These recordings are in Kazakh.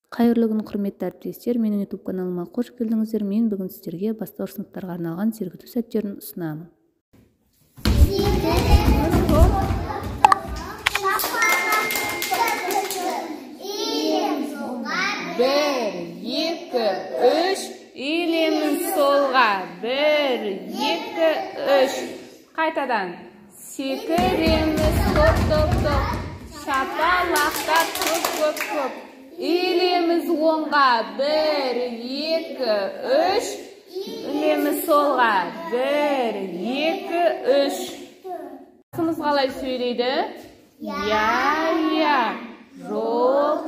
Қайырлы күн, құрметті әріптестер, менің YouTube каналыма қош келдіңіздер. Мен бүгін сіздерге бастауыш сыныптарға арналған сергіту сәттерін ұсынамын. Bir, екі, үш, илеміз солға. Bir, екі, үш. Қайтадан. Секіреміз топ-топ-топ. Шапалақтап көп-көп-көп. Илеміз оңға. Bir, екі, үш. Илеміз солға. Bir, екі, үш. Басымыз қалай сөйлейді? Я. Жоқ.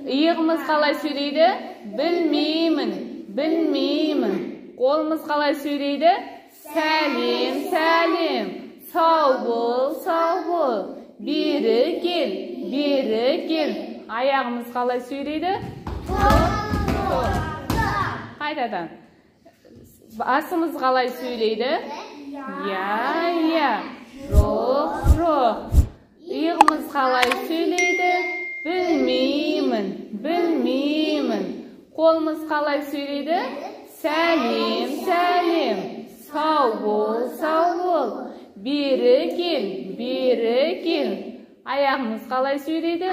Иығымыз қалай сөйлейді? Білмеймін. Қолымыз қалай сөйлейді? Сәлем. Сау бол. Бері кел. Аяғымыз қалай сөйлейді? Топ. Қайтадан. Басымыз қалай сөйлейді? Я. Жоқ. Иығымыз қалай сөйлейді? Білмеймін. Қолымыз қалай сөйлейді? Сәлем. Сау бол. Бері кел. Аяғымыз қалай сөйлейді?